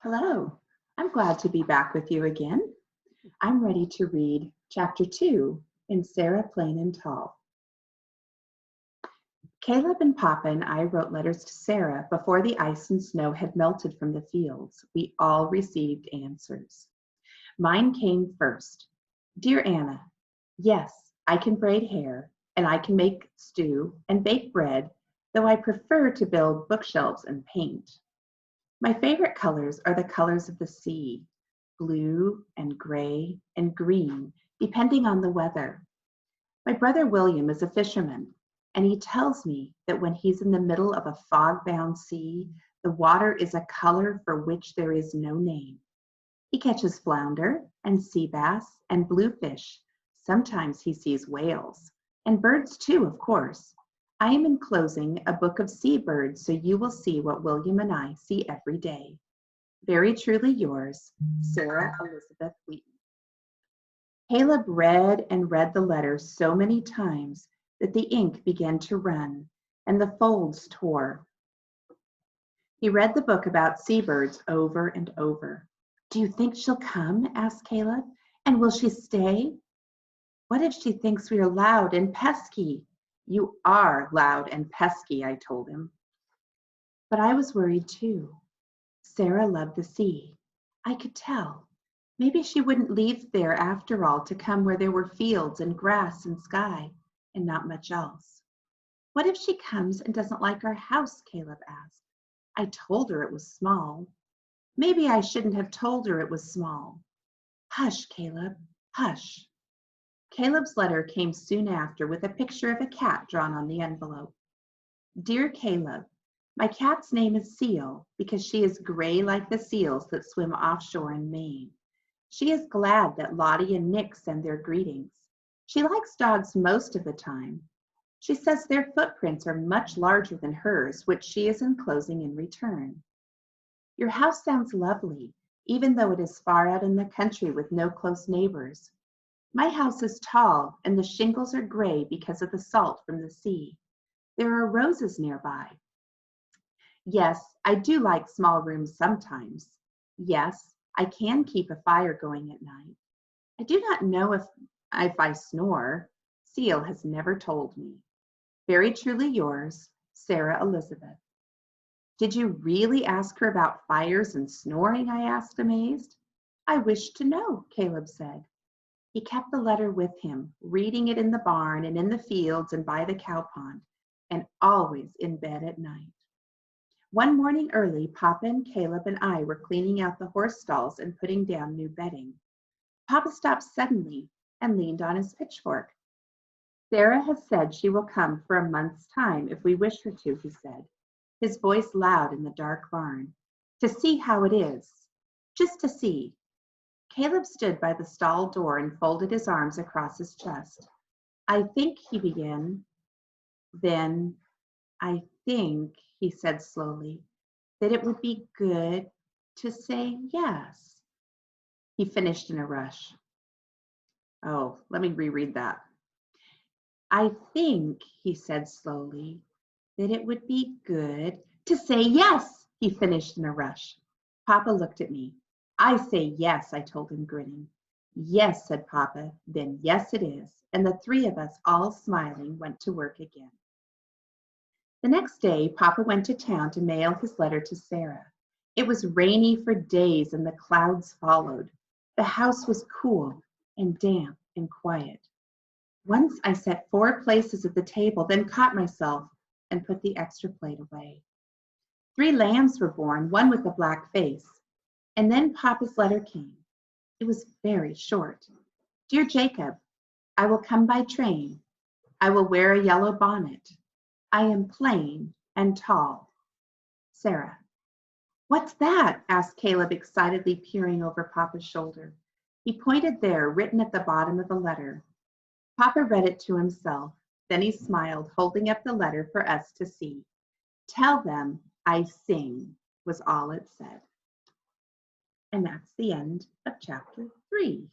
Hello, I'm glad to be back with you again. I'm ready to read Chapter 2 in Sarah Plain and Tall. Caleb and Papa and I wrote letters to Sarah before the ice and snow had melted from the fields. We all received answers. Mine came first. Dear Anna, yes, I can braid hair, and I can make stew and bake bread, though I prefer to build bookshelves and paint. My favorite colors are the colors of the sea, blue and gray and green, depending on the weather. My brother William is a fisherman, and he tells me that when he's in the middle of a fog-bound sea, the water is a color for which there is no name. He catches flounder and sea bass and bluefish. Sometimes he sees whales, and birds too, of course. I am enclosing a book of seabirds so you will see what William and I see every day. Very truly yours, Sarah Elizabeth Wheaton. Caleb read and read the letter so many times that the ink began to run and the folds tore. He read the book about seabirds over and over. Do you think she'll come? Asked Caleb. And will she stay? What if she thinks we are loud and pesky? You are loud and pesky, I told him. But I was worried too. Sarah loved the sea. I could tell. Maybe she wouldn't leave there after all to come where there were fields and grass and sky and not much else. What if she comes and doesn't like our house? Caleb asked. I told her it was small. Maybe I shouldn't have told her it was small. Hush, Caleb, hush. Caleb's letter came soon after with a picture of a cat drawn on the envelope. Dear Caleb, my cat's name is Seal because she is gray like the seals that swim offshore in Maine. She is glad that Lottie and Nick send their greetings. She likes dogs most of the time. She says their footprints are much larger than hers, which she is enclosing in return. Your house sounds lovely, even though it is far out in the country with no close neighbors. My house is tall, and the shingles are gray because of the salt from the sea. There are roses nearby. Yes, I do like small rooms sometimes. Yes, I can keep a fire going at night. I do not know if I snore. Seal has never told me. Very truly yours, Sarah Elizabeth. Did you really ask her about fires and snoring? I asked, amazed. I wish to know, Caleb said. He kept the letter with him, reading it in the barn and in the fields and by the cow pond, and always in bed at night. One morning early, Papa and Caleb and I were cleaning out the horse stalls and putting down new bedding. Papa stopped suddenly and leaned on his pitchfork. Sarah has said she will come for a month's time if we wish her to, he said, his voice loud in the dark barn, to see how it is, just to see. Caleb stood by the stall door and folded his arms across his chest. I think, he began. Then, I think, he said slowly, that it would be good to say yes. He finished in a rush. Oh, let me reread that. I think, he said slowly, that it would be good to say yes, he finished in a rush. Papa looked at me. I say yes, I told him, grinning. Yes, said Papa, then yes it is. And the three of us, all smiling, went to work again. The next day, Papa went to town to mail his letter to Sarah. It was rainy for days and the clouds followed. The house was cool and damp and quiet. Once I set 4 places at the table, then caught myself and put the extra plate away. 3 lambs were born, one with a black face. And then Papa's letter came. It was very short. Dear Jacob, I will come by train. I will wear a yellow bonnet. I am plain and tall. Sarah. What's that? Asked Caleb, excitedly peering over Papa's shoulder. He pointed there, written at the bottom of the letter. Papa read it to himself. Then he smiled, holding up the letter for us to see. Tell them I sing, was all it said. And that's the end of chapter 3.